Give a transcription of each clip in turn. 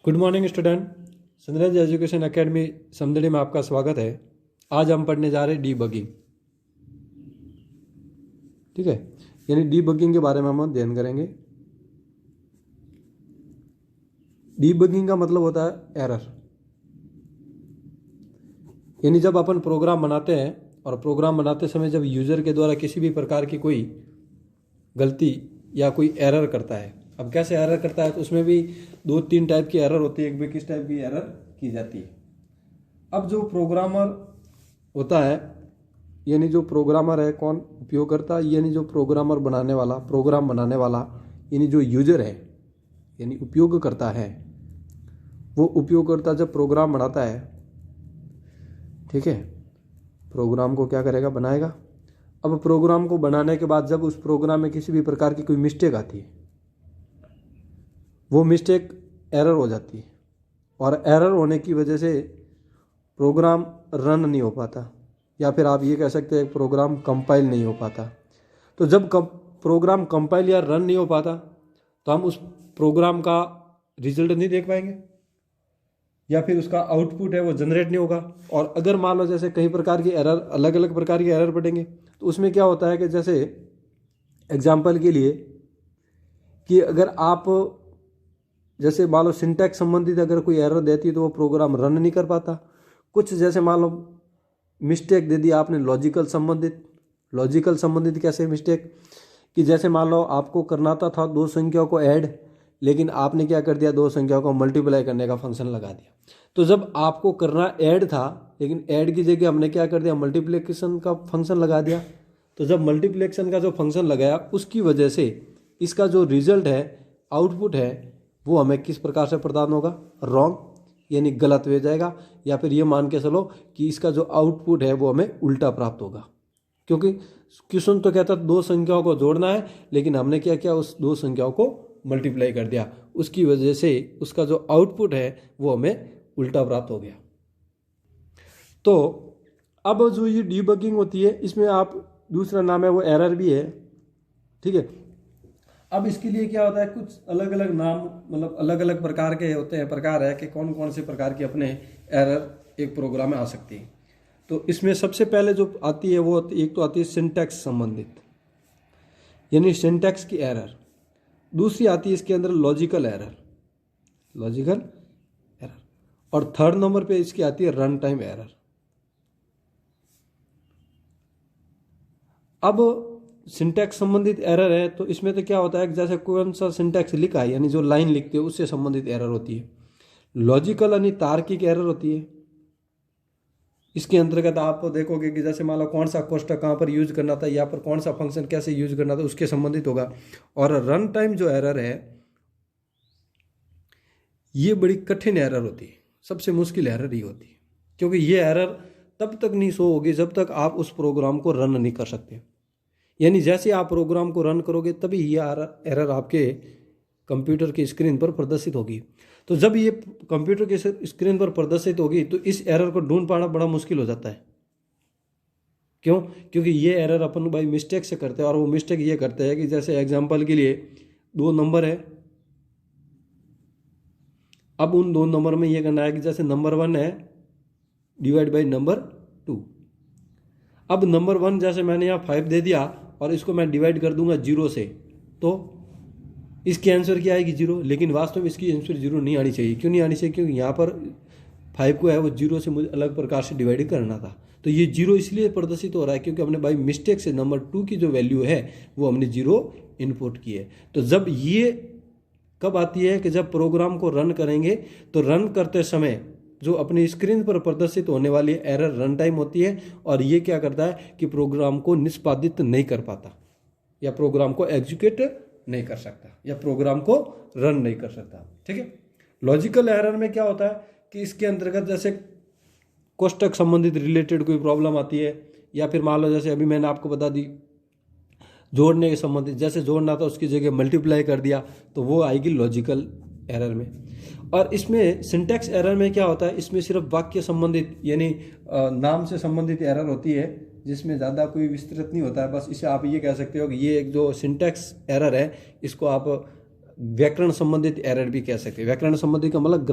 Good morning student. Sunrise education academy Samdari में आपका स्वागत है। आज हम पढ़ने जा रहे हैं डीबगिंग। ठीक है, यानी डीबगिंग के बारे में हम अध्ययन करेंगे। डीबगिंग का मतलब होता है एरर, यानी जब अपन प्रोग्राम बनाते हैं और प्रोग्राम बनाते समय जब यूजर के द्वारा किसी भी प्रकार की कोई गलती या कोई एरर करता है। अब कैसे एरर करता है, तो उसमें भी 2-3 टाइप की एरर होती है। एक भी किस टाइप की एरर की जाती है। अब जो प्रोग्रामर होता है, यानी जो प्रोग्रामर है, कौन उपयोगकर्ता, यानी जो प्रोग्रामर बनाने वाला, प्रोग्राम बनाने वाला, यानी जो यूजर है, यानी उपयोगकर्ता है, वो उपयोगकर्ता जब प्रोग्राम बनाता है, ठीक है, प्रोग्राम को क्या करेगा, बनाएगा। अब प्रोग्राम को बनाने के बाद जब उस प्रोग्राम में किसी भी प्रकार की कोई मिस्टेक आती है, वो मिस्टेक एरर हो जाती है और एरर होने की वजह से प्रोग्राम रन नहीं हो पाता, या फिर आप ये कह सकते हैं प्रोग्राम कंपाइल नहीं हो पाता। तो जब प्रोग्राम कंपाइल या रन नहीं हो पाता तो हम उस प्रोग्राम का रिजल्ट नहीं देख पाएंगे, या फिर उसका आउटपुट है वो जनरेट नहीं होगा। और अगर मान लो जैसे कई प्रकार की एरर, अलग अलग प्रकार की एरर पड़ेंगे, तो उसमें क्या होता है कि जैसे एग्जाम्पल के लिए कि अगर आप जैसे मान लो सिंटैक्स संबंधित अगर कोई एरर देती है तो वो प्रोग्राम रन नहीं कर पाता। कुछ जैसे मान लो मिस्टेक दे दी आपने लॉजिकल संबंधित कैसे मिस्टेक, कि जैसे मान लो आपको करना था दो संख्याओं को ऐड, लेकिन आपने क्या कर दिया, दो संख्याओं को मल्टीप्लाई करने का फंक्शन लगा दिया। तो जब आपको करना ऐड था, लेकिन ऐड की जगह हमने क्या कर दिया, मल्टीप्लिकेशन का फंक्शन लगा दिया। तो जब मल्टीप्लिकेशन का जो फंक्शन लगाया, उसकी वजह से इसका जो रिजल्ट है, आउटपुट है, वो हमें किस प्रकार से प्रदान होगा, रॉन्ग, यानी गलत हो जाएगा। या फिर ये मान के चलो कि इसका जो आउटपुट है वो हमें उल्टा प्राप्त होगा, क्योंकि क्वेश्चन तो कहता है दो संख्याओं को जोड़ना है, लेकिन हमने क्या किया, उस दो संख्याओं को मल्टीप्लाई कर दिया। उसकी वजह से उसका जो आउटपुट है वो हमें उल्टा प्राप्त हो गया। तो अब जो ये डीबगिंग होती है, इसमें आप दूसरा नाम है वो एरर भी है। ठीक है, अब इसके लिए क्या होता है, कुछ अलग अलग नाम, मतलब अलग अलग प्रकार के होते हैं, प्रकार है कि कौन कौन से प्रकार की अपने एरर एक प्रोग्राम में आ सकती है। तो इसमें सबसे पहले जो आती है वो एक तो आती है सिंटैक्स संबंधित, यानी सिंटैक्स की एरर। दूसरी आती है इसके अंदर लॉजिकल एरर, और थर्ड नंबर पे इसकी आती है रन टाइम एरर। अब सिंटैक्स संबंधित एरर है, तो इसमें तो क्या होता है कि जैसे कौन सा सिंटैक्स लिखा है, यानी जो लाइन लिखते है उससे संबंधित एरर होती है। लॉजिकल यानी तार्किक एरर होती है। इसके अंतर्गत आप देखोगे कि जैसे मान लो कौन सा कोष्ठक कहाँ पर यूज करना था, या पर कौन सा फंक्शन कैसे यूज करना था, उसके संबंधित होगा। और रन टाइम जो एरर है, ये बड़ी कठिन एरर होती है, सबसे मुश्किल एरर ही होती है, क्योंकि ये एरर तब तक नहीं शो होगी जब तक आप उस प्रोग्राम को रन नहीं कर सकते। यानी जैसे आप प्रोग्राम को रन करोगे तभी ये एरर आपके कंप्यूटर की स्क्रीन पर प्रदर्शित होगी। तो जब ये कंप्यूटर की स्क्रीन पर प्रदर्शित होगी तो इस एरर को ढूंढ पाना बड़ा मुश्किल हो जाता है। क्यों? क्योंकि ये एरर अपन बाई मिस्टेक से करते हैं, और वो मिस्टेक ये करते हैं कि जैसे एग्जांपल के लिए 2 नंबर है। अब उन 2 नंबर में ये करना है कि जैसे नंबर 1 है डिवाइड बाई नंबर 2। अब नंबर 1 जैसे मैंने यहाँ 5 दे दिया और इसको मैं डिवाइड कर दूंगा 0 से, तो इसकी आंसर क्या आएगी, 0। लेकिन वास्तव में इसकी आंसर 0 नहीं आनी चाहिए। क्यों नहीं आनी चाहिए? क्योंकि यहाँ पर 5 को है वो 0 से मुझे अलग प्रकार से डिवाइड करना था। तो ये 0 इसलिए प्रदर्शित हो रहा है क्योंकि हमने बाई मिस्टेक से नंबर 2 की जो वैल्यू है वो हमने 0 इनपुट की है। तो जब ये कब आती है कि जब प्रोग्राम को रन करेंगे, तो रन करते समय जो अपनी स्क्रीन पर प्रदर्शित होने वाली एरर रन टाइम होती है, और ये क्या करता है कि प्रोग्राम को निष्पादित नहीं कर पाता, या प्रोग्राम को एग्जीक्यूट नहीं कर सकता, या प्रोग्राम को रन नहीं कर सकता। ठीक है। लॉजिकल एरर में क्या होता है कि इसके अंतर्गत जैसे कोष्ठक संबंधित रिलेटेड कोई प्रॉब्लम आती है, या फिर मान लो जैसे अभी मैंने आपको बता दी जोड़ने के संबंधित, जैसे जोड़ना था उसकी जगह मल्टीप्लाई कर दिया, तो वो आएगी लॉजिकल एरर में। और इसमें सिंटैक्स एरर में क्या होता है, इसमें सिर्फ वाक्य संबंधित, यानी नाम से संबंधित एरर होती है, जिसमें ज़्यादा कोई विस्तृत नहीं होता है। बस इसे आप ये कह सकते हो कि ये एक जो सिंटैक्स एरर है, इसको आप व्याकरण संबंधित एरर भी कह सकते हैं। व्याकरण संबंधित का मतलब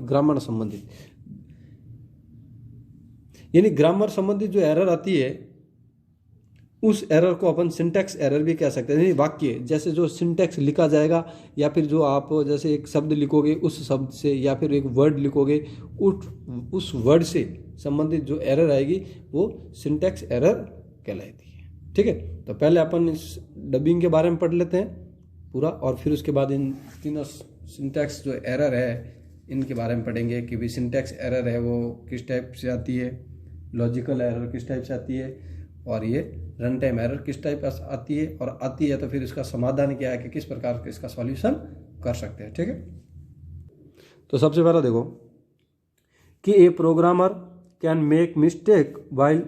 ग्रामर संबंधित, यानी ग्रामर संबंधित जो एरर आती है उस एरर को अपन सिंटैक्स एरर भी कह सकते हैं। यानी वाक्य जैसे जो सिंटैक्स लिखा जाएगा, या फिर जो आप जैसे एक शब्द लिखोगे उस शब्द से, या फिर एक वर्ड लिखोगे उस वर्ड से संबंधित जो एरर आएगी वो सिंटैक्स एरर कहलाती है। ठीक है, तो पहले अपन इस डबिंग के बारे में पढ़ लेते हैं पूरा, और फिर उसके बाद इन तीनों सिंटैक्स जो एरर है इनके बारे में पढ़ेंगे कि भाई सिंटैक्स एरर है वो किस टाइप से आती है, लॉजिकल एरर किस टाइप से आती है, और ये रन टाइम एरर किस टाइप आती है, और आती है तो फिर इसका समाधान क्या है कि किस प्रकार के इसका सॉल्यूशन कर सकते हैं। ठीक है, तो सबसे पहला देखो कि a programmer can make mistake while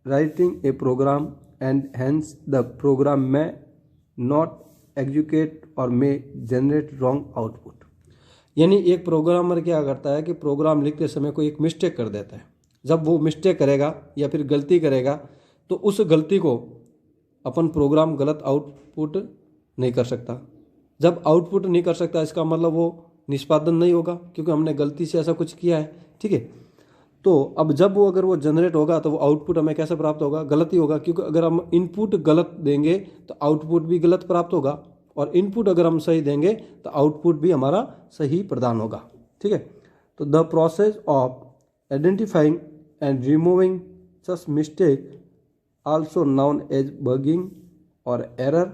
writing a program and hence the program may not execute और मे जनरेट रॉन्ग आउटपुट। यानी एक प्रोग्रामर क्या करता है कि प्रोग्राम लिखते समय कोई एक मिस्टेक कर देता है। जब वो मिस्टेक करेगा या फिर गलती करेगा तो उस गलती को अपन प्रोग्राम गलत आउटपुट नहीं कर सकता। जब आउटपुट नहीं कर सकता इसका मतलब वो निष्पादन नहीं होगा, क्योंकि हमने गलती से ऐसा कुछ किया है। ठीक है, तो अब जब वो अगर वो जनरेट होगा तो वो आउटपुट हमें कैसे प्राप्त होगा, गलत ही होगा, क्योंकि अगर हम इनपुट गलत देंगे तो आउटपुट भी गलत प्राप्त होगा, और इनपुट अगर हम सही देंगे तो आउटपुट भी हमारा सही प्रदान होगा। ठीक है, तो the process of identifying and removing such mistake also known as bugging or error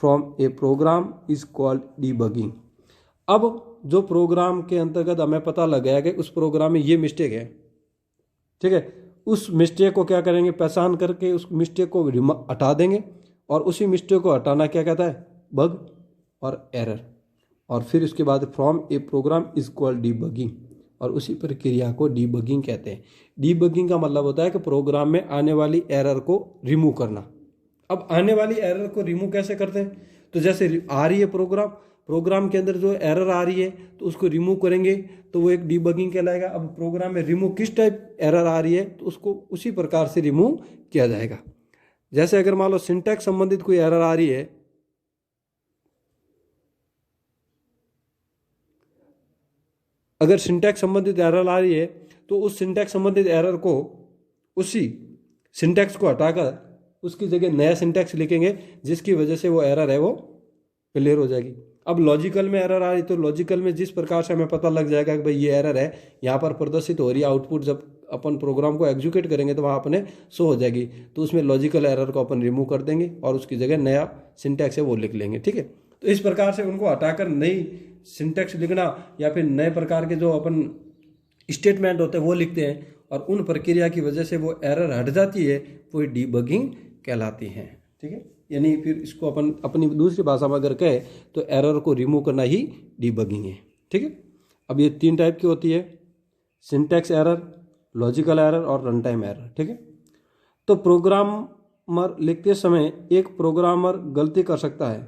from a program is called debugging। अब जो प्रोग्राम के अंतर्गत हमें पता लग गया कि उस प्रोग्राम में ये मिस्टेक है, ठीक है, उस मिस्टेक को क्या करेंगे, पहचान करके उस मिस्टेक को हटा देंगे, और उसी मिस्टेक को हटाना क्या कहता है, बग और एरर। और फिर उसके बाद from a program is called debugging, और उसी प्रक्रिया को डीबगिंग कहते हैं। डीबगिंग का मतलब होता है कि प्रोग्राम में आने वाली एरर को रिमूव करना। अब आने वाली एरर को रिमूव कैसे करते हैं, तो जैसे आ रही है प्रोग्राम के अंदर जो एरर आ रही है तो उसको रिमूव करेंगे तो वो एक डीबगिंग कहलाएगा। अब प्रोग्राम में रिमूव किस टाइप एरर आ रही है तो उसको उसी प्रकार से रिमूव किया जाएगा। जैसे अगर मान लो सिंटैक्स संबंधित कोई एरर आ रही है, अगर सिंटैक्स संबंधित एरर आ रही है तो उस सिंटैक्स संबंधित एरर को, उसी सिंटैक्स को हटाकर उसकी जगह नया सिंटैक्स लिखेंगे, जिसकी वजह से वो एरर है वो क्लियर हो जाएगी। अब लॉजिकल में एरर आ रही तो लॉजिकल में जिस प्रकार से हमें पता लग जाएगा कि भाई ये एरर है, यहाँ पर प्रदर्शित हो रही है, आउटपुट जब अपन प्रोग्राम को एग्जीक्यूट करेंगे तो वहाँ अपने शो हो जाएगी, तो उसमें लॉजिकल एरर को अपन रिमूव कर देंगे और उसकी जगह नया सिंटैक्स है वो लिख लेंगे। ठीक है, तो इस प्रकार से उनको हटाकर नई सिंटैक्स लिखना या फिर नए प्रकार के जो अपन स्टेटमेंट होते हैं वो लिखते हैं, और उन प्रक्रिया की वजह से वो एरर हट जाती है, वो डीबगिंग कहलाती हैं। ठीक है, यानी फिर इसको अपन अपनी दूसरी भाषा में अगर कहे तो एरर को रिमूव करना ही डीबगिंग है। ठीक है, अब ये 3 टाइप की होती है, सिंटैक्स एरर, लॉजिकल एरर और रन टाइम एरर। ठीक है, तो प्रोग्रामर लिखते समय एक प्रोग्रामर गलती कर सकता है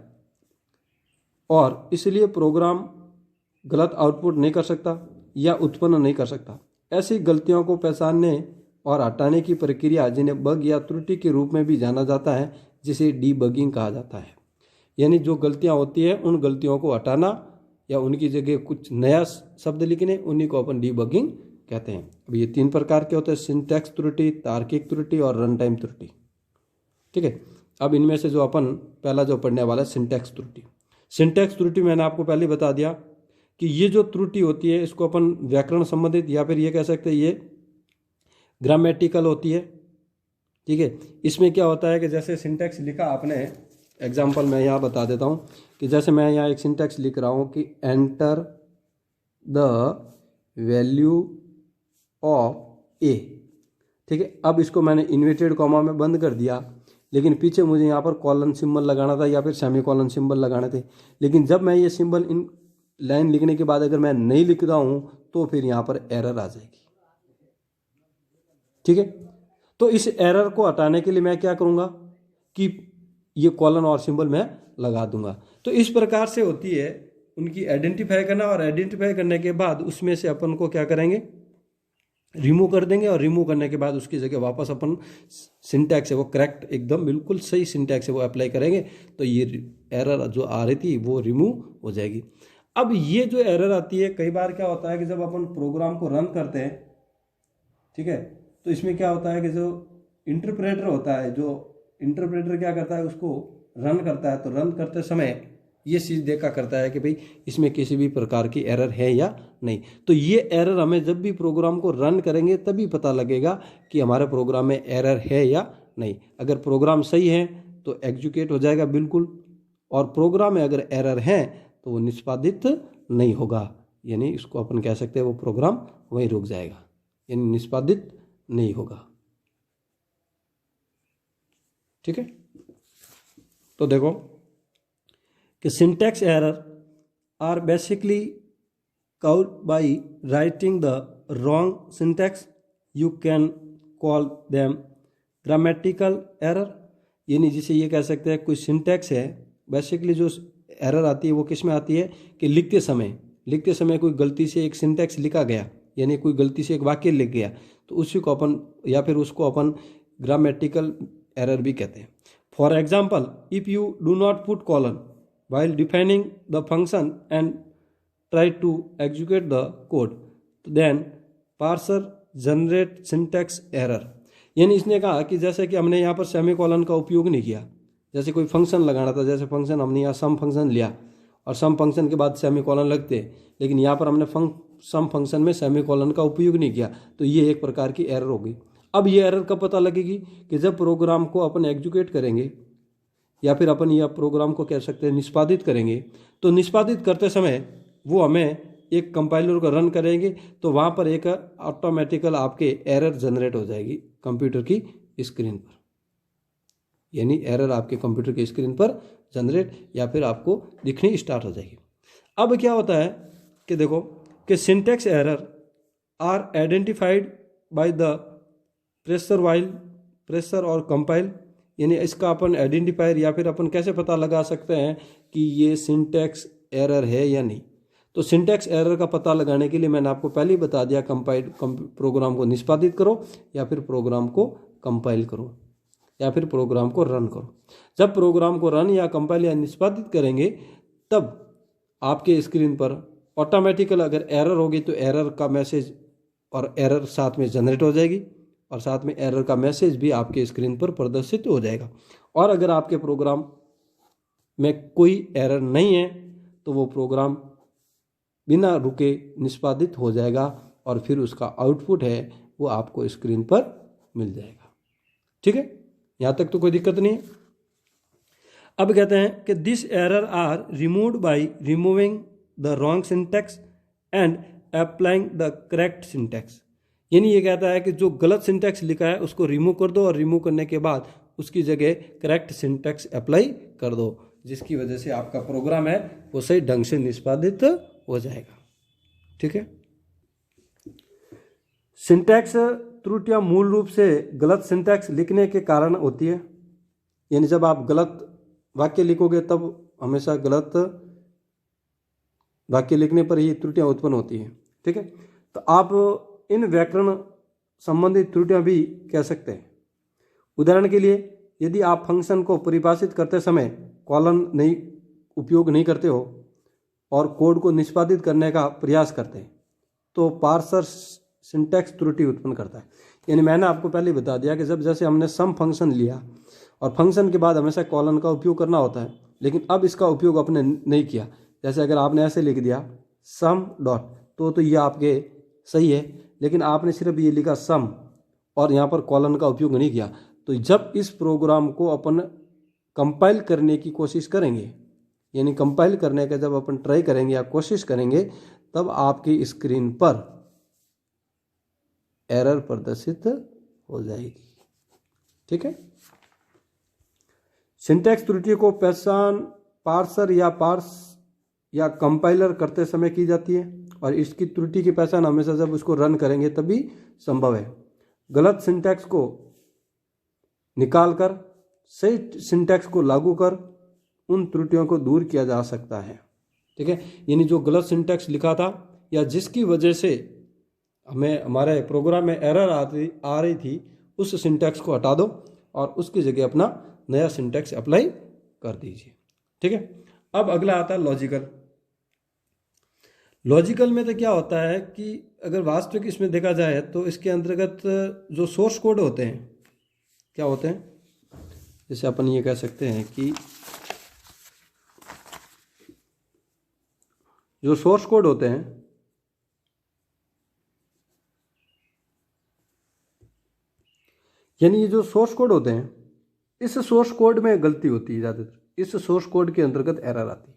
और इसलिए प्रोग्राम गलत आउटपुट नहीं कर सकता या उत्पन्न नहीं कर सकता। ऐसी गलतियों को पहचानने और हटाने की प्रक्रिया, जिन्हें बग या त्रुटि के रूप में भी जाना जाता है, जिसे डीबगिंग कहा जाता है। यानी जो गलतियां होती है उन गलतियों को हटाना या उनकी जगह कुछ नया शब्द लिखने, उन्हीं को अपन डीबगिंग कहते हैं। अब ये 3 प्रकार के होते हैं, सिंटैक्स त्रुटि, तार्किक त्रुटि और रन टाइम त्रुटि। ठीक है, अब इनमें से जो अपन पहला जो पढ़ने वाला है सिंटैक्स त्रुटि। सिंटैक्स त्रुटि मैंने आपको पहले बता दिया कि ये जो त्रुटि होती है इसको अपन व्याकरण संबंधित या फिर ये कह सकते हैं ये ग्रामेटिकल होती है। ठीक है, इसमें क्या होता है कि जैसे सिंटैक्स लिखा आपने, एग्जांपल मैं यहाँ बता देता हूँ कि जैसे मैं यहाँ एक सिंटैक्स लिख रहा हूँ कि एंटर द वैल्यू ऑफ ए। ठीक है, अब इसको मैंने इन्वर्टेड कॉमा में बंद कर दिया, लेकिन पीछे मुझे यहाँ पर कॉलन सिंबल लगाना था या फिर सेमी कॉलन सिंबल लगाने थे। लेकिन जब मैं ये सिंबल इन लाइन लिखने के बाद अगर मैं नहीं लिख रहा हूँ तो फिर यहाँ पर एरर आ जाएगी। ठीक है, तो इस एरर को हटाने के लिए मैं क्या करूँगा कि ये कॉलन और सिंबल मैं लगा दूंगा। तो इस प्रकार से होती है उनकी आइडेंटिफाई करना, और आइडेंटिफाई करने के बाद उसमें से अपन को क्या करेंगे, रिमूव कर देंगे और रिमूव करने के बाद उसकी जगह वापस अपन सिंटैक्स है वो करेक्ट एकदम बिल्कुल सही सिंटैक्स है वो अप्लाई करेंगे तो ये एरर जो आ रही थी वो रिमूव हो जाएगी। अब ये जो एरर आती है कई बार क्या होता है कि जब अपन प्रोग्राम को रन करते हैं, ठीक है, तो इसमें क्या होता है कि जो इंटरप्रेटर होता है, जो इंटरप्रेटर क्या करता है उसको रन करता है, तो रन करते समय ये चीज़ देखा करता है कि भाई इसमें किसी भी प्रकार की एरर है या नहीं। तो ये एरर हमें जब भी प्रोग्राम को रन करेंगे तभी पता लगेगा कि हमारे प्रोग्राम में एरर है या नहीं। अगर प्रोग्राम सही है तो एग्जीक्यूट हो जाएगा बिल्कुल, और प्रोग्राम में अगर एरर है तो वो निष्पादित नहीं होगा, यानी इसको अपन कह सकते हैं वो प्रोग्राम वहीं रुक जाएगा, यानी निष्पादित नहीं होगा। ठीक है, तो देखो कि syntax error are basically caused by writing the wrong syntax. You can call them grammatical error, यानी जिसे ये कह सकते हैं कोई सिंटैक्स है, बेसिकली जो एरर आती है वो किस में आती है कि लिखते समय कोई गलती से एक सिंटैक्स लिखा गया, यानी कोई गलती से एक वाक्य लिख गया, तो उसी को अपन या फिर उसको अपन ग्रामेटिकल एरर भी कहते हैं। For example, if you do not put colon while defining the function and try to execute the code, then parser generate syntax error। यानी इसने कहा कि जैसे कि हमने यहाँ पर सेमीकोलन का उपयोग नहीं किया, जैसे कोई फंक्शन लगाना था, जैसे फंक्शन हमने यहाँ सम फंक्शन लिया और सम फंक्शन के बाद सेमीकोलन लगते, लेकिन यहाँ पर हमने सम फंक्शन में सेमीकोलन का उपयोग नहीं किया, तो ये एक प्रकार की एरर होगी। अब ये एरर कब पता लगेगी कि जब प्रोग्राम को अपन एग्जीक्यूट करेंगे या फिर अपन यह प्रोग्राम को कह सकते हैं निष्पादित करेंगे, तो निष्पादित करते समय वो हमें एक कंपाइलर को रन करेंगे तो वहाँ पर एक ऑटोमेटिकल आपके एरर जनरेट हो जाएगी कंप्यूटर की स्क्रीन पर, यानी एरर आपके कंप्यूटर की स्क्रीन पर जनरेट या फिर आपको दिखनी स्टार्ट हो जाएगी। अब क्या होता है कि देखो कि syntax error are identified by the pressure और कंपाइल, यानी इसका अपन आइडेंटिफायर या फिर अपन कैसे पता लगा सकते हैं कि ये सिंटैक्स एरर है या नहीं। तो सिंटैक्स एरर का पता लगाने के लिए मैंने आपको पहले ही बता दिया, प्रोग्राम को निष्पादित करो या फिर प्रोग्राम को कंपाइल करो या फिर प्रोग्राम को रन करो। जब प्रोग्राम को रन या कंपाइल या निष्पादित करेंगे तब आपके स्क्रीन पर ऑटोमेटिकल अगर एरर होगी तो एरर का मैसेज और एरर साथ में जनरेट हो जाएगी और साथ में एरर का मैसेज भी आपके स्क्रीन पर प्रदर्शित हो जाएगा। और अगर आपके प्रोग्राम में कोई एरर नहीं है तो वो प्रोग्राम बिना रुके निष्पादित हो जाएगा और फिर उसका आउटपुट है वो आपको स्क्रीन पर मिल जाएगा। ठीक है, यहाँ तक तो कोई दिक्कत नहीं है। अब कहते हैं कि this error are removed by removing the wrong syntax and applying the correct syntax, यानी ये कहता है कि जो गलत सिंटैक्स लिखा है उसको रिमूव कर दो और रिमूव करने के बाद उसकी जगह करेक्ट सिंटैक्स अप्लाई कर दो, जिसकी वजह से आपका प्रोग्राम है वो सही ढंग से निष्पादित हो जाएगा। ठीक है, सिंटैक्स त्रुटियां मूल रूप से गलत सिंटैक्स लिखने के कारण होती है, यानी जब आप गलत वाक्य लिखोगे तब हमेशा गलत वाक्य लिखने पर ही त्रुटियां उत्पन्न होती हैं। ठीक है, तो आप इन व्याकरण संबंधित त्रुटियां भी कह सकते हैं। उदाहरण के लिए यदि आप फंक्शन को परिभाषित करते समय कॉलन उपयोग नहीं करते हो और कोड को निष्पादित करने का प्रयास करते हैं तो पार्सर सिंटैक्स त्रुटि उत्पन्न करता है। यानी मैंने आपको पहले बता दिया कि जब जैसे हमने सम फंक्शन लिया और फंक्शन के बाद हमेशा कॉलन का उपयोग करना होता है, लेकिन अब इसका उपयोग आपने नहीं किया। जैसे अगर आपने ऐसे लिख दिया सम डॉट तो ये आपके सही है, लेकिन आपने सिर्फ ये लिखा सम और यहाँ पर कॉलन का उपयोग नहीं किया, तो जब इस प्रोग्राम को अपन कंपाइल करने की कोशिश करेंगे, यानी कंपाइल करने का जब अपन ट्राई करेंगे या कोशिश करेंगे, तब आपकी स्क्रीन पर एरर प्रदर्शित हो जाएगी। ठीक है, सिंटैक्स त्रुटि को पहचान पार्सर या कंपाइलर करते समय की जाती है और इसकी त्रुटि की पहचान हमेशा जब उसको रन करेंगे तभी संभव है। गलत सिंटैक्स को निकालकर सही सिंटैक्स को लागू कर उन त्रुटियों को दूर किया जा सकता है। ठीक है, यानी जो गलत सिंटैक्स लिखा था या जिसकी वजह से हमें हमारे प्रोग्राम में एरर आ रही थी, उस सिंटैक्स को हटा दो और उसकी जगह अपना नया सिंटैक्स अप्लाई कर दीजिए। ठीक है। अब अगला आता है लॉजिकल। लॉजिकल में तो क्या होता है कि अगर वास्तविक इसमें देखा जाए तो इसके अंतर्गत जो सोर्स कोड होते हैं क्या होते हैं, जैसे अपन ये कह सकते हैं कि जो सोर्स कोड होते हैं यानी ये जो सोर्स कोड होते हैं, इस सोर्स कोड में गलती होती है ज़्यादातर, इस सोर्स कोड के अंतर्गत एरर आती है।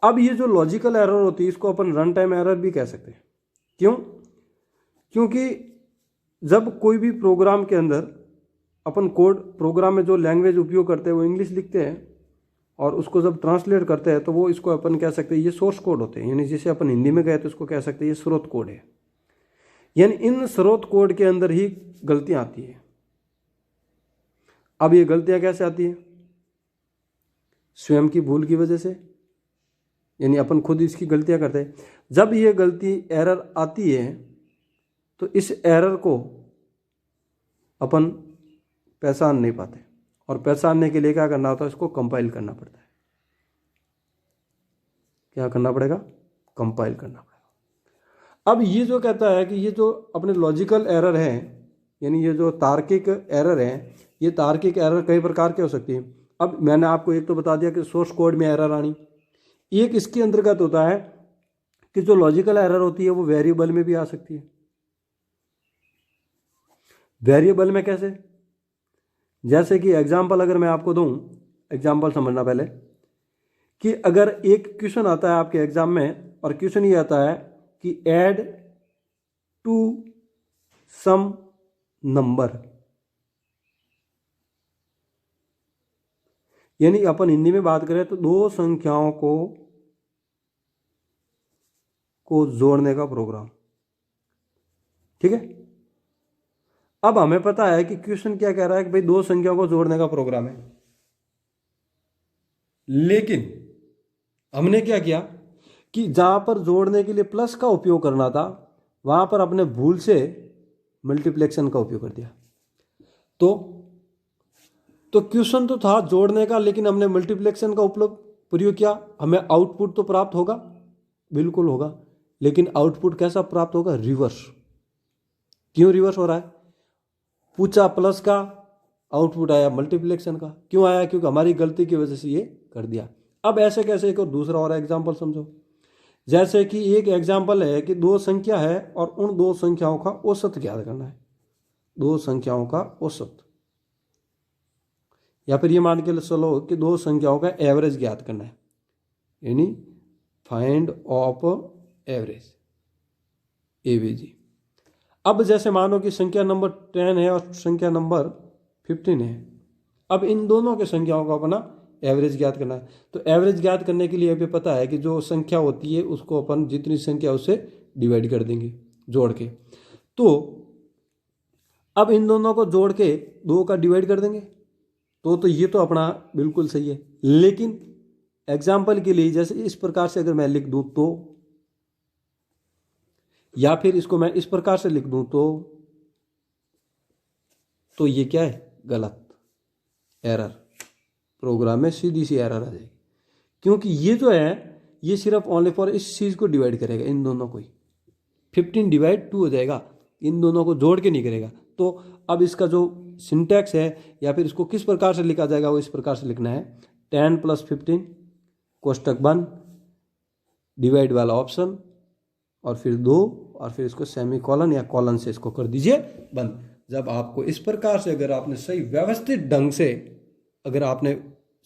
अब ये जो लॉजिकल एरर होती है इसको अपन रन टाइम एरर भी कह सकते हैं। क्यों? क्योंकि जब कोई भी प्रोग्राम के अंदर अपन कोड, प्रोग्राम में जो लैंग्वेज उपयोग करते हैं वो इंग्लिश लिखते हैं और उसको जब ट्रांसलेट करते हैं तो वो इसको अपन कह सकते हैं ये सोर्स कोड होते हैं, यानी जिसे अपन हिंदी में कहे तो इसको कह सकते हैं ये स्रोत कोड है। यानी इन स्रोत कोड के अंदर ही गलतियां आती है। अब ये गलतियां कैसे आती है? स्वयं की भूल की वजह से, यानी अपन खुद इसकी गलतियां करते हैं। जब ये गलती एरर आती है तो इस एरर को अपन पहचान नहीं पाते और पहचानने के लिए क्या करना होता है, इसको कंपाइल करना पड़ता है। क्या करना पड़ेगा? कंपाइल करना पड़ेगा। अब ये जो कहता है कि ये जो अपने लॉजिकल एरर है, यानी ये जो तार्किक एरर है, ये तार्किक एरर कई प्रकार के हो सकती है। अब मैंने आपको एक तो बता दिया कि सोर्स कोड में एरर आनी, एक इसके अंतर्गत होता है कि जो लॉजिकल एरर होती है वो वेरिएबल में भी आ सकती है। वेरिएबल में कैसे? जैसे कि एग्जाम्पल अगर मैं आपको दूं, एग्जाम्पल समझना पहले, कि अगर एक क्वेश्चन आता है आपके एग्जाम में और क्वेश्चन ये आता है कि ऐड टू सम नंबर, यानी अपन हिंदी में बात करें तो दो संख्याओं को जोड़ने का प्रोग्राम। ठीक है। अब हमें पता है कि क्वेश्चन क्या कह रहा है कि भाई दो संख्याओं को जोड़ने का प्रोग्राम है, लेकिन हमने क्या किया कि जहां पर जोड़ने के लिए प्लस का उपयोग करना था वहां पर अपने भूल से मल्टीप्लेक्शन का उपयोग कर दिया। तो क्वेश्चन तो था जोड़ने का, लेकिन हमने मल्टीप्लेक्शन का प्रयोग किया। हमें आउटपुट तो प्राप्त होगा, बिल्कुल होगा, लेकिन आउटपुट कैसा प्राप्त होगा? रिवर्स। क्यों रिवर्स हो रहा है? पूछा प्लस का, आउटपुट आया मल्टीप्लेक्शन का। क्यों आया? क्योंकि हमारी गलती की वजह से ये कर दिया। अब ऐसे कैसे? एक और दूसरा और एग्जाम्पल समझो। जैसे कि एक एग्जाम्पल है कि दो संख्या है और उन दो संख्याओं का औसत ज्ञात करना है। दो संख्याओं का औसत, या फिर ये मान के चलो कि दो संख्याओं का एवरेज ज्ञात करना है, यानी फाइंड ऑफ एवरेज, एवीजी। अब जैसे मानो कि संख्या नंबर 10 है और संख्या नंबर 15 है। अब इन दोनों के संख्याओं का अपना एवरेज ज्ञात करना है। तो एवरेज ज्ञात करने के लिए भी पता है कि जो संख्या होती है उसको अपन जितनी संख्या उससे डिवाइड कर देंगे जोड़ के। तो अब इन दोनों को जोड़ के 2 का डिवाइड कर देंगे। तो ये तो अपना बिल्कुल सही है, लेकिन एग्जाम्पल के लिए जैसे इस प्रकार से अगर मैं लिख दूं तो, या फिर इसको मैं इस प्रकार से लिख दूं तो ये क्या है? गलत, एरर। प्रोग्राम में सीधी सी एरर आ जाएगी, क्योंकि ये जो है ये सिर्फ ओनली फॉर इस चीज को डिवाइड करेगा, इन दोनों को ही। 15 डिवाइड 2 हो जाएगा, इन दोनों को जोड़ के नहीं करेगा। तो अब इसका जो सिंटैक्स है या फिर इसको किस प्रकार से लिखा जाएगा वो इस प्रकार से लिखना है, 10 + 15 कोष्टक बंद, डिवाइड वाला ऑप्शन और फिर 2 और फिर इसको सेमी कॉलन या कॉलन से इसको कर दीजिए बंद। जब आपको इस प्रकार से अगर आपने सही व्यवस्थित ढंग से अगर आपने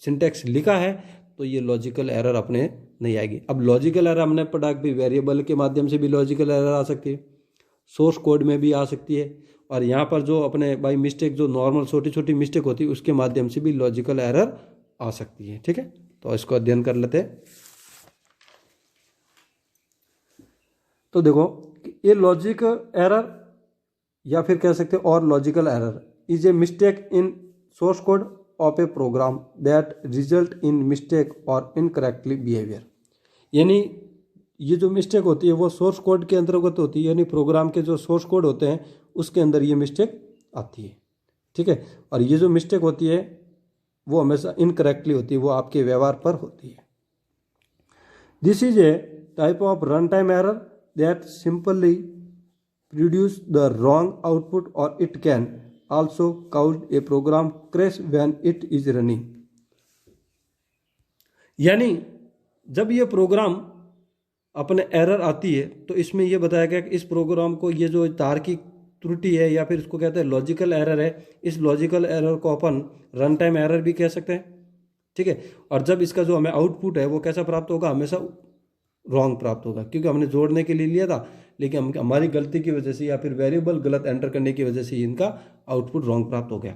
सिंटैक्स लिखा है तो ये लॉजिकल एरर अपने नहीं आएगी। अब लॉजिकल एरर हमने पढ़ा कि वेरिएबल के माध्यम से भी लॉजिकल एरर आ सकती है, सोर्स कोड में भी आ सकती है, और यहाँ पर जो अपने बाई मिस्टेक जो नॉर्मल छोटी छोटी मिस्टेक होती है उसके माध्यम से भी लॉजिकल एरर आ सकती है। ठीक है, तो इसको अध्ययन कर लेते हैं। तो देखो ये लॉजिक एरर या फिर कह सकते हैं और logical error is a mistake in source code of a program that result in mistake और इनकरेक्टली बिहेवियर। यानी ये जो मिस्टेक होती है वो सोर्स कोड के अंतर्गत होती है, यानी प्रोग्राम के जो सोर्स कोड होते हैं उसके अंदर ये मिस्टेक आती है। ठीक है, और ये जो मिस्टेक होती है वो हमेशा इनकरेक्टली होती है, वो आपके व्यवहार पर होती है। This is a type of run time error that simply produce the wrong output और it can also cause a program crash when it is running. यानी जब ये प्रोग्राम अपने एरर आती है तो इसमें ये बताया गया कि इस प्रोग्राम को ये जो तार्किक त्रुटि है या फिर इसको कहते हैं लॉजिकल एरर है, इस लॉजिकल एरर को अपन रन टाइम एरर भी कह सकते हैं। ठीक है, और जब इसका जो हमें आउटपुट है वो कैसा प्राप्त होगा, हमेशा रॉन्ग प्राप्त होगा, क्योंकि हमने जोड़ने के लिए लिया था लेकिन हमारी गलती की वजह से या फिर वेरिएबल गलत एंटर करने की वजह से इनका आउटपुट रॉन्ग प्राप्त हो गया।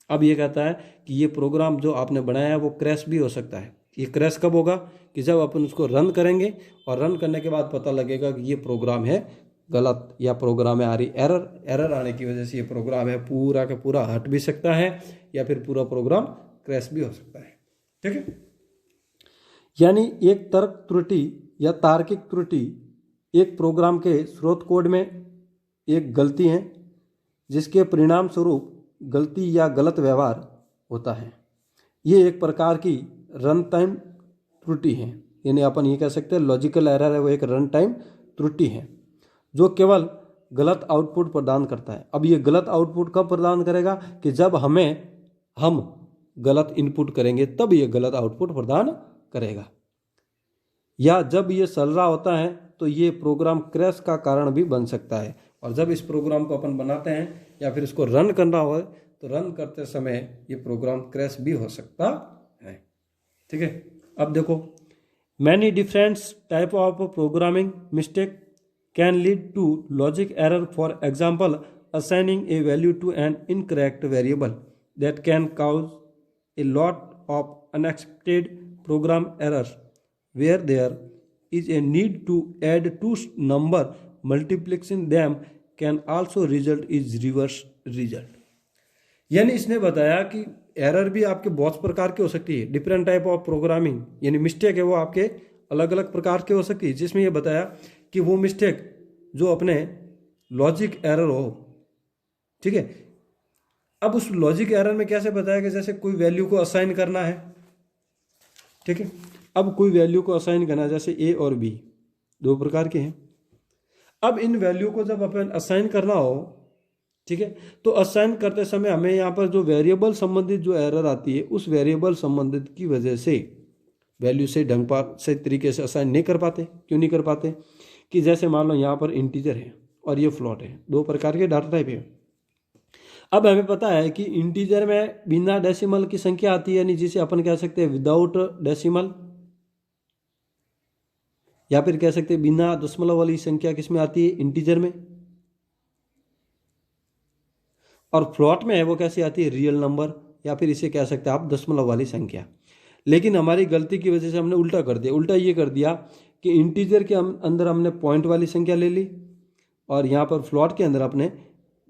अब ये कहता है कि ये प्रोग्राम जो आपने बनाया है वो क्रैश भी हो सकता है। ये क्रैश कब होगा कि जब अपन उसको रन करेंगे और रन करने के बाद पता लगेगा कि ये प्रोग्राम है गलत या प्रोग्राम में आ रही एरर आने की वजह से ये प्रोग्राम है पूरा का पूरा हट भी सकता है या फिर पूरा प्रोग्राम क्रैश भी हो सकता है। ठीक है, यानी एक तर्क त्रुटि या तार्किक त्रुटि एक प्रोग्राम के स्रोत कोड में एक गलती है जिसके परिणाम स्वरूप गलती या गलत व्यवहार होता है। ये एक प्रकार की रन टाइम त्रुटि है, यानी अपन ये कह सकते हैं लॉजिकल एरर है, वो एक रन टाइम त्रुटि है जो केवल गलत आउटपुट प्रदान करता है। अब ये गलत आउटपुट कब प्रदान करेगा कि जब हम गलत इनपुट करेंगे तब ये गलत आउटपुट प्रदान करेगा, या जब ये चल रहा होता है तो ये प्रोग्राम क्रैश का कारण भी बन सकता है। और जब इस प्रोग्राम को अपन बनाते हैं या फिर इसको रन करना हो तो रन करते समय ये प्रोग्राम क्रैश भी हो सकता है। ठीक है, अब देखो, many different type of programming mistake can lead to logic error. For example, assigning a value to an incorrect variable that can cause a lot of unexpected program errors where there is a need to add two number. Multiplexing them can also result is reverse result। यानी इसने बताया कि error भी आपके बहुत प्रकार की हो सकती है, डिफरेंट टाइप ऑफ प्रोग्रामिंग, यानी मिस्टेक है वो आपके अलग अलग प्रकार की हो सकती है, जिसमें ये बताया कि वो मिस्टेक जो अपने लॉजिक एरर हो। ठीक है, अब उस लॉजिक एरर में कैसे बताया कि जैसे कोई वैल्यू को असाइन करना है। ठीक है, अब कोई वैल्यू को असाइन करना है, जैसे ए और बी दो प्रकार के हैं। अब इन वैल्यू को जब अपन असाइन करना हो, ठीक है, तो असाइन करते समय हमें यहाँ पर जो वेरिएबल संबंधित जो एरर आती है उस वेरिएबल संबंधित की वजह से वैल्यू से ढंग पर सही तरीके से असाइन नहीं कर पाते। क्यों नहीं कर पाते कि जैसे मान लो यहाँ पर इंटीजर है और ये फ्लोट है, दो प्रकार के डाटा टाइप है। अब हमें पता है कि इंटीजर में बिना डेसिमल की संख्या आती है, यानी जिसे अपन कह सकते हैं विदाउट डेसिमल, या फिर कह सकते हैं बिना दशमलव वाली संख्या किसमें आती है, इंटीजर में। और फ्लोट में है वो कैसी आती है, रियल नंबर, या फिर इसे कह सकते हैं आप दशमलव वाली संख्या। लेकिन हमारी गलती की वजह से हमने उल्टा कर दिया। उल्टा ये कर दिया कि इंटीजर के अंदर हमने पॉइंट वाली संख्या ले ली और यहाँ पर फ्लोट के अंदर अपने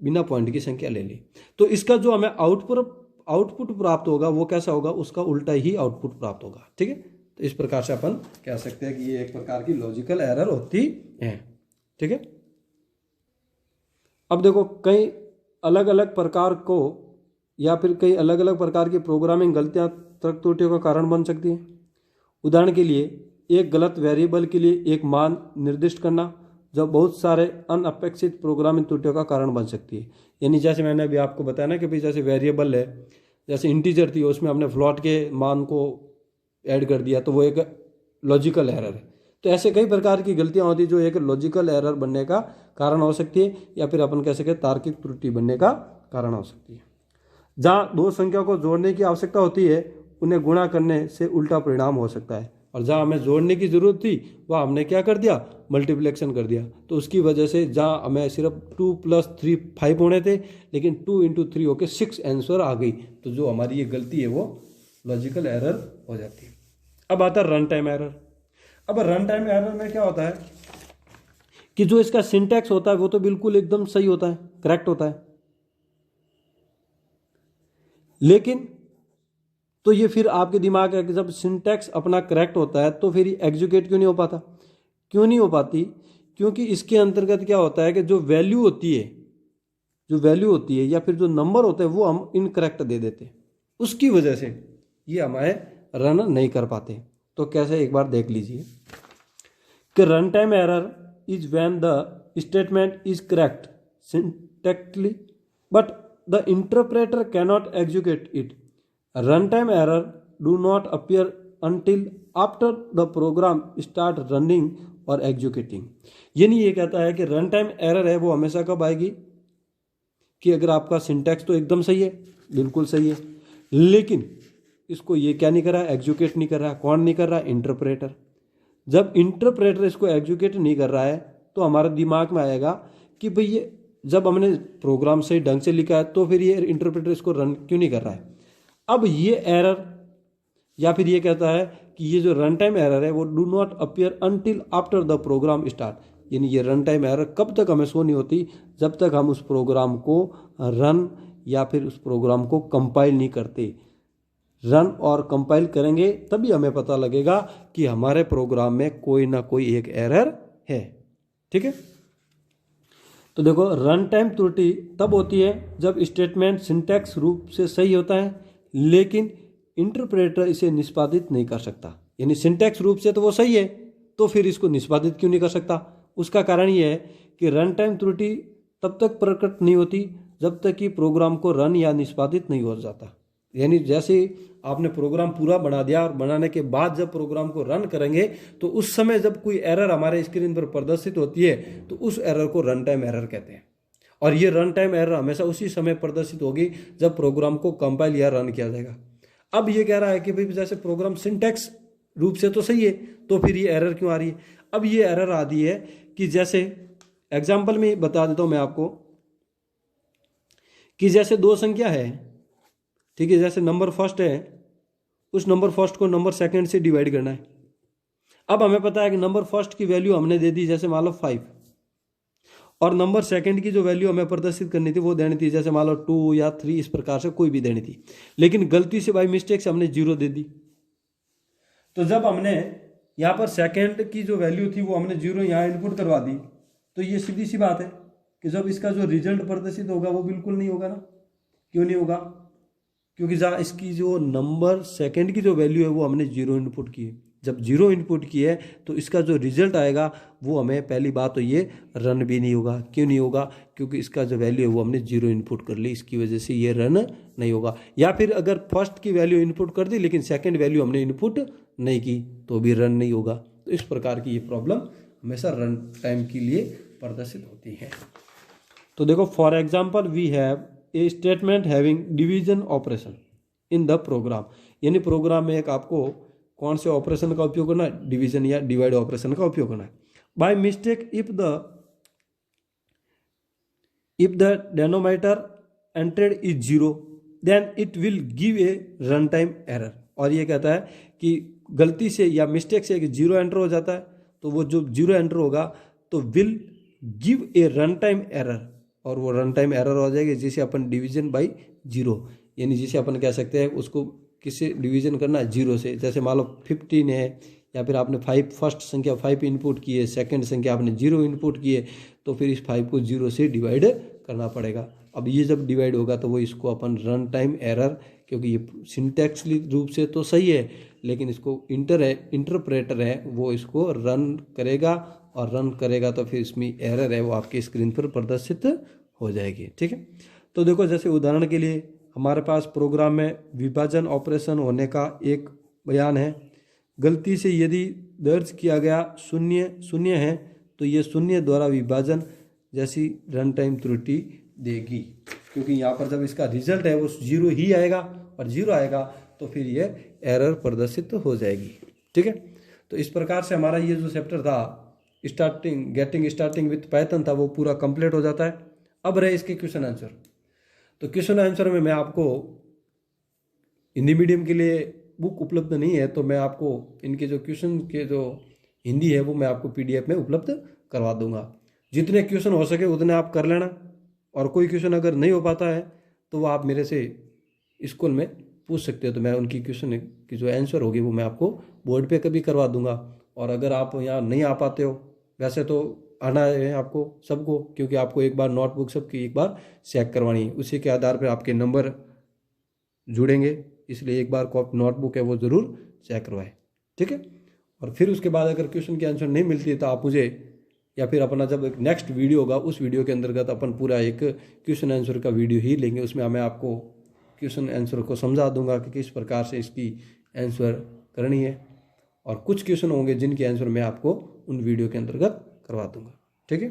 बिना पॉइंट की संख्या ले ली। तो इसका जो हमें आउटपुट प्राप्त होगा वो कैसा होगा, उसका उल्टा ही आउटपुट प्राप्त होगा। ठीक है, तो इस प्रकार से अपन कह सकते हैं कि ये एक प्रकार की लॉजिकल एरर होती है। ठीक है, अब देखो, कई अलग अलग प्रकार को या फिर कई अलग अलग प्रकार की प्रोग्रामिंग गलतियां तर्क त्रुटियों का कारण बन सकती हैं। उदाहरण के लिए, एक गलत वेरिएबल के लिए एक मान निर्दिष्ट करना जो बहुत सारे अनअपेक्षित प्रोग्रामिंग त्रुटियों का कारण बन सकती है। यानी जैसे मैंने अभी आपको बताया ना कि भाई जैसे वेरिएबल है, जैसे इंटीजर थी उसमें हमने फ्लोट के मान को ऐड कर दिया तो वो एक लॉजिकल एरर है। तो ऐसे कई प्रकार की गलतियां होती है जो एक लॉजिकल एरर बनने का कारण हो सकती है, या फिर अपन कह सकते तार्किक त्रुटि बनने का कारण हो सकती है। जहाँ दो संख्या को जोड़ने की आवश्यकता होती है उन्हें गुणा करने से उल्टा परिणाम हो सकता है, और जहाँ हमें जोड़ने की जरूरत थी वहाँ हमने क्या कर दिया, मल्टीप्लिकेशन कर दिया। तो उसकी वजह से जहाँ हमें सिर्फ 2 + 3 5 होने थे, लेकिन 2 × 3 होके 6 आंसर आ गई। तो जो हमारी ये गलती है वो लॉजिकल एरर हो जाती है। अब आता है रन टाइम एरर। अब रन टाइम एरर में क्या होता है कि जो इसका सिंटैक्स होता है वो तो बिल्कुल एकदम सही होता है, करेक्ट होता है, लेकिन तो ये फिर आपके दिमाग है कि जब सिंटैक्स अपना करेक्ट होता है तो फिर एग्जीक्यूट क्यों नहीं हो पाता। क्यों नहीं हो पाती? क्योंकि इसके अंतर्गत क्या होता है कि जो वैल्यू होती है या फिर जो नंबर होते हैं वो हम इनकरेक्ट दे देते हैं, उसकी वजह से ये हमारे रन नहीं कर पाते। तो कैसे, एक बार देख लीजिए कि run time error is when the statement is correct syntactically but the interpreter cannot execute it. Runtime error do not appear until after the program start running or executing. यानी ये कहता है कि रन टाइम एरर है वो हमेशा कब आएगी कि अगर आपका सिंटैक्स तो एकदम सही है, बिल्कुल सही है, लेकिन इसको ये क्या नहीं कर रहा है, एग्जीक्यूट नहीं कर रहा है। कौन नहीं कर रहा है? इंटरप्रेटर। जब इंटरप्रेटर इसको एग्जीक्यूट नहीं कर रहा है तो हमारे दिमाग में आएगा कि भाई ये जब हमने प्रोग्राम सही ढंग से लिखा है तो फिर ये इंटरप्रेटर इसको रन क्यों नहीं कर रहा है। अब ये एरर या फिर ये कहता है कि ये जो रन टाइम एरर है वो do not appear until after the program start, यानी ये रन टाइम एरर कब तक हमें शो नहीं होती, जब तक हम उस प्रोग्राम को रन या फिर उस प्रोग्राम को कंपाइल नहीं करते। रन और कंपाइल करेंगे तभी हमें पता लगेगा कि हमारे प्रोग्राम में कोई ना कोई एक एरर है। ठीक है, तो देखो रन टाइम त्रुटि तब होती है जब स्टेटमेंट सिंटैक्स रूप से सही होता है लेकिन इंटरप्रेटर इसे निष्पादित नहीं कर सकता। यानी सिंटैक्स रूप से तो वो सही है तो फिर इसको निष्पादित क्यों नहीं कर सकता? उसका कारण ये है कि रन टाइम त्रुटि तब तक प्रकट नहीं होती जब तक कि प्रोग्राम को रन या निष्पादित नहीं हो जाता। यानी जैसे आपने प्रोग्राम पूरा बना दिया और बनाने के बाद जब प्रोग्राम को रन करेंगे तो उस समय जब कोई एरर हमारे स्क्रीन पर प्रदर्शित होती है तो उस एरर को रन टाइम एरर कहते हैं। और ये रन टाइम एरर हमेशा उसी समय प्रदर्शित होगी जब प्रोग्राम को कंपाइल या रन किया जाएगा। अब ये कह रहा है कि भाई जैसे प्रोग्राम सिंटैक्स रूप से तो सही है तो फिर ये एरर क्यों आ रही है? अब ये एरर आ रही है कि जैसे एग्जाम्पल में बता देता हूं मैं आपको कि जैसे दो संख्या है, ठीक है, जैसे नंबर फर्स्ट है, उस नंबर फर्स्ट को नंबर सेकंड से डिवाइड करना है। अब हमें पता है कि नंबर फर्स्ट की वैल्यू हमने दे दी जैसे मान लो 5 और नंबर सेकंड की जो वैल्यू हमें प्रदर्शित करनी थी वो देनी थी जैसे मान लो 2 या 3, इस प्रकार से कोई भी देनी थी, लेकिन गलती से बाई मिस्टेक से हमने 0 दे दी। तो जब हमने यहाँ पर सेकंड की जो वैल्यू थी वो हमने 0 यहाँ इनपुट करवा दी तो ये सीधी सी बात है कि जब इसका जो रिजल्ट प्रदर्शित होगा वो बिल्कुल नहीं होगा ना। क्यों नहीं होगा? क्योंकि जहाँ इसकी जो नंबर सेकंड की जो वैल्यू है वो हमने 0 इनपुट की है। जब 0 इनपुट की है तो इसका जो रिजल्ट आएगा वो हमें पहली बात तो ये रन भी नहीं होगा। क्यों नहीं होगा? क्योंकि इसका जो वैल्यू है वो हमने 0 इनपुट कर ली, इसकी वजह से ये रन नहीं होगा। या फिर अगर फर्स्ट की वैल्यू इनपुट कर दी लेकिन सेकंड वैल्यू हमने इनपुट नहीं की तो भी रन नहीं होगा। तो इस प्रकार की ये प्रॉब्लम हमेशा रन टाइम के लिए प्रदर्शित होती है। तो देखो for example we have a statement having division operation in the program, यानी प्रोग्राम में एक आपको कौन से ऑपरेशन का उपयोग करना है? डिवीजन या डिवाइड ऑपरेशन का उपयोग करना है। By mistake if the denominator entered is 0 then it will give a run time error. और ये कहता है कि गलती से या मिस्टेक से 0 एंटर हो जाता है तो वो जो 0 एंटर होगा तो will give a run time error, और वो रन टाइम एरर हो जाएगी जिसे अपन डिवीजन बाई 0, यानी जिसे अपन कह सकते हैं उसको किससे डिवीजन करना है? 0 से। जैसे मान लो 15 है या फिर आपने 5 फर्स्ट संख्या 5 इनपुट की है, सेकंड संख्या आपने 0 इनपुट की है तो फिर इस 5 को 0 से डिवाइड करना पड़ेगा। अब ये जब डिवाइड होगा तो वो इसको अपन रन टाइम एरर, क्योंकि ये सिंटैक्स रूप से तो सही है लेकिन इसको इंटरप्रेटर है वो इसको रन करेगा और रन करेगा तो फिर इसमें एरर है वो आपके स्क्रीन पर प्रदर्शित हो जाएगी। ठीक है, तो देखो जैसे उदाहरण के लिए हमारे पास प्रोग्राम में विभाजन ऑपरेशन होने का एक बयान है। गलती से यदि दर्ज किया गया 0 है तो ये 0 द्वारा विभाजन जैसी रन टाइम त्रुटि देगी, क्योंकि यहाँ पर जब इसका रिजल्ट है वो 0 ही आएगा और 0 आएगा तो फिर ये एरर प्रदर्शित हो जाएगी। ठीक है, तो इस प्रकार से हमारा ये जो चैप्टर था गेटिंग स्टार्टिंग विथ पाइथन था वो पूरा कंप्लीट हो जाता है। अब रहे इसके क्वेश्चन आंसर। तो क्वेश्चन आंसर में मैं आपको हिंदी मीडियम के लिए बुक उपलब्ध नहीं है तो मैं आपको इनके जो क्वेश्चन के जो हिंदी है वो मैं आपको PDF में उपलब्ध करवा दूंगा। जितने क्वेश्चन हो सके उतने आप कर लेना, और कोई क्वेश्चन अगर नहीं हो पाता है तो वो आप मेरे से स्कूल में पूछ सकते हो, तो मैं उनकी क्वेश्चन की जो आंसर होगी वो मैं आपको बोर्ड पे कभी करवा दूंगा और अगर आप यहाँ नहीं आ पाते हो, वैसे तो आना है आपको सबको, क्योंकि आपको एक बार नोटबुक सबकी एक बार चेक करवानी है, उसी के आधार पर आपके नंबर जुड़ेंगे, इसलिए एक बार नोटबुक है वो ज़रूर चेक करवाएं, ठीक है। और फिर उसके बाद अगर क्वेश्चन की आंसर नहीं मिलती है तो आप मुझे, या फिर अपना जब एक नेक्स्ट वीडियो होगा उस वीडियो के अंतर्गत अपन पूरा एक क्वेश्चन आंसर का वीडियो ही लेंगे, उसमें मैं आपको क्वेश्चन आंसर को समझा दूंगा कि किस प्रकार से इसकी आंसर करनी है, और कुछ क्वेश्चन होंगे जिनके आंसर मैं आपको उन वीडियो के अंतर्गत करवा दूंगा, ठीक है।